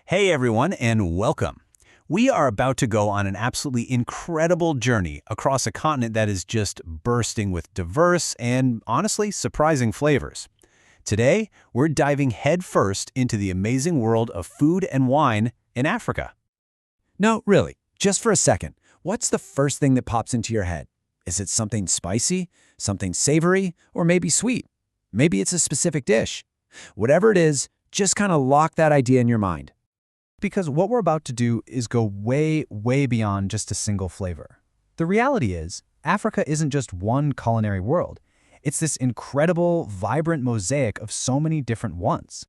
Hey everyone, and welcome. We are about to go on an absolutely incredible journey across a continent that is just bursting with diverse and, honestly, surprising flavors. Today, we're diving headfirst into the amazing world of food and wine in Africa. No, really, just for a second, what's the first thing that pops into your head? Is it something spicy, something savory, or maybe sweet? Maybe it's a specific dish. Whatever it is, just kind of lock that idea in your mind. Because what we're about to do is go way, way beyond just a single flavor. The reality is, Africa isn't just one culinary world. It's this incredible, vibrant mosaic of so many different ones.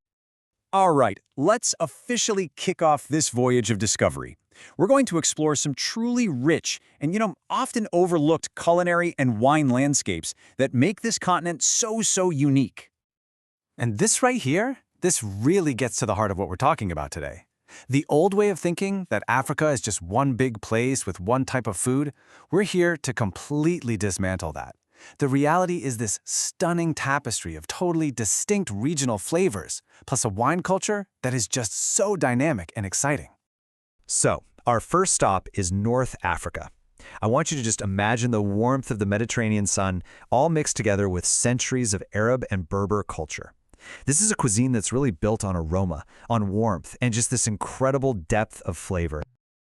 All right, let's officially kick off this voyage of discovery. We're going to explore some truly rich and, often overlooked culinary and wine landscapes that make this continent so unique. And this right here, this really gets to the heart of what we're talking about today. The old way of thinking that Africa is just one big place with one type of food, we're here to completely dismantle that. The reality is this stunning tapestry of totally distinct regional flavors, plus a wine culture that is just so dynamic and exciting. So, our first stop is North Africa. I want you to just imagine the warmth of the Mediterranean sun all mixed together with centuries of Arab and Berber culture. This is a cuisine that's really built on aroma, on warmth, and just this incredible depth of flavor.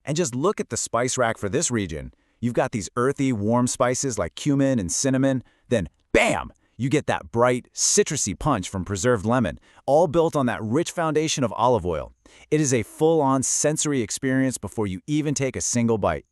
And just look at the spice rack for this region. You've got these earthy, warm spices like cumin and cinnamon. Then, bam! You get that bright, citrusy punch from preserved lemon, all built on that rich foundation of olive oil. It is a full-on sensory experience before you even take a single bite.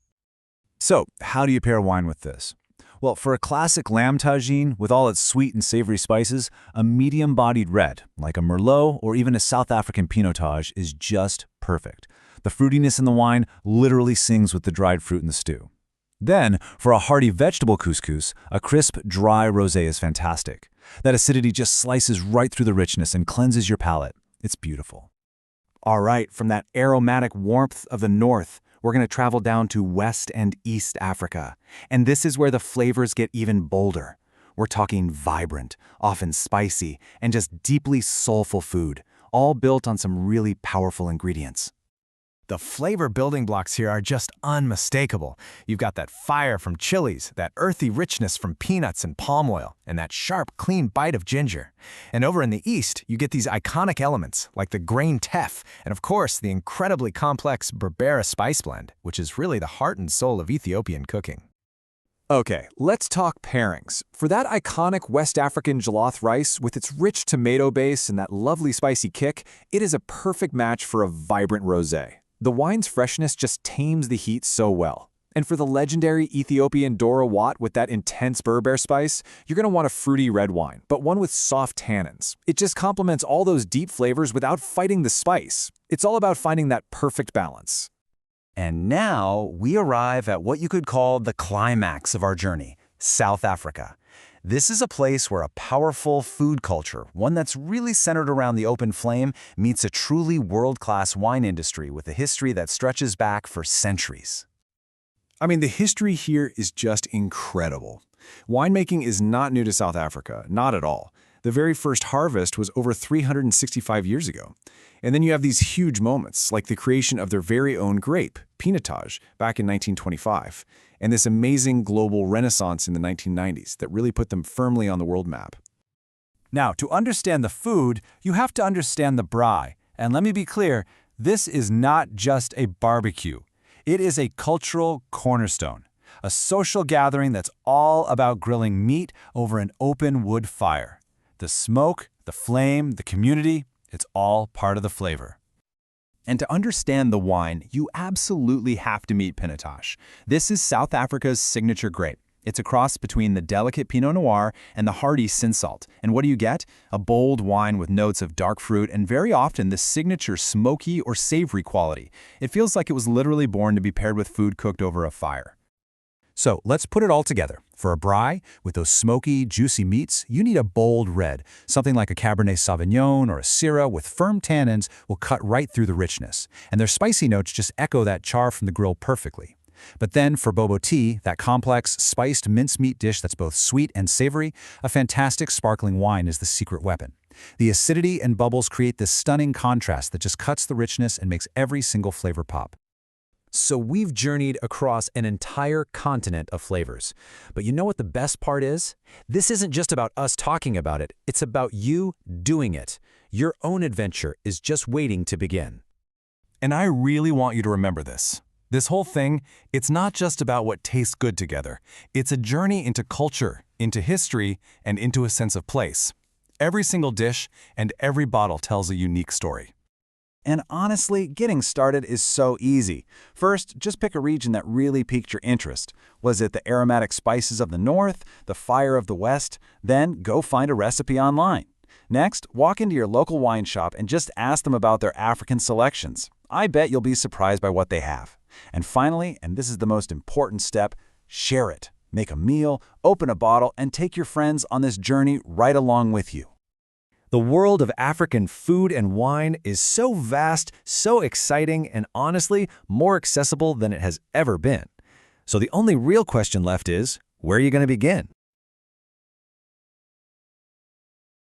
So, how do you pair wine with this? Well, for a classic lamb tagine with all its sweet and savory spices, a medium-bodied red, like a Merlot or even a South African Pinotage, is just perfect. The fruitiness in the wine literally sings with the dried fruit in the stew. Then, for a hearty vegetable couscous, a crisp, dry rosé is fantastic. That acidity just slices right through the richness and cleanses your palate. It's beautiful. All right, from that aromatic warmth of the north, we're going to travel down to West and East Africa. And this is where the flavors get even bolder. We're talking vibrant, often spicy, and just deeply soulful food, all built on some really powerful ingredients. The flavor building blocks here are just unmistakable. You've got that fire from chilies, that earthy richness from peanuts and palm oil, and that sharp, clean bite of ginger. And over in the east, you get these iconic elements like the grain teff, and of course, the incredibly complex berbera spice blend, which is really the heart and soul of Ethiopian cooking. Okay, let's talk pairings. For that iconic West African jollof rice with its rich tomato base and that lovely spicy kick, it is a perfect match for a vibrant rosé. The wine's freshness just tames the heat so well. And for the legendary Ethiopian Dora Wat with that intense Berber spice, you're going to want a fruity red wine, but one with soft tannins. It just complements all those deep flavors without fighting the spice. It's all about finding that perfect balance. And now we arrive at what you could call the climax of our journey, South Africa. This is a place where a powerful food culture, one that's really centered around the open flame, meets a truly world-class wine industry with a history that stretches back for centuries. I mean, the history here is just incredible. Winemaking is not new to South Africa, not at all. The very first harvest was over 365 years ago. And then you have these huge moments, like the creation of their very own grape, Pinotage, back in 1925, and this amazing global renaissance in the 1990s that really put them firmly on the world map. Now, to understand the food, you have to understand the braai. And let me be clear, this is not just a barbecue. It is a cultural cornerstone, a social gathering that's all about grilling meat over an open wood fire. The smoke, the flame, the community, it's all part of the flavor. And to understand the wine, you absolutely have to meet Pinotage. This is South Africa's signature grape. It's a cross between the delicate Pinot Noir and the hearty Cinsault. And what do you get? A bold wine with notes of dark fruit and very often the signature smoky or savory quality. It feels like it was literally born to be paired with food cooked over a fire. So let's put it all together. For a braai, with those smoky, juicy meats, you need a bold red. Something like a Cabernet Sauvignon or a Syrah with firm tannins will cut right through the richness. And their spicy notes just echo that char from the grill perfectly. But then for bobo tea, that complex, spiced mincemeat dish that's both sweet and savory, a fantastic sparkling wine is the secret weapon. The acidity and bubbles create this stunning contrast that just cuts the richness and makes every single flavor pop. So we've journeyed across an entire continent of flavors. But you know what the best part is? This isn't just about us talking about it, it's about you doing it. Your own adventure is just waiting to begin. And I really want you to remember this. This whole thing, it's not just about what tastes good together. It's a journey into culture, into history, and into a sense of place. Every single dish and every bottle tells a unique story. And honestly, getting started is so easy. First, just pick a region that really piqued your interest. Was it the aromatic spices of the north, the fire of the west? Then go find a recipe online. Next, walk into your local wine shop and just ask them about their African selections. I bet you'll be surprised by what they have. And finally, and this is the most important step, share it. Make a meal, open a bottle, and take your friends on this journey right along with you. The world of African food and wine is so vast, so exciting, and honestly, more accessible than it has ever been. So the only real question left is, where are you going to begin?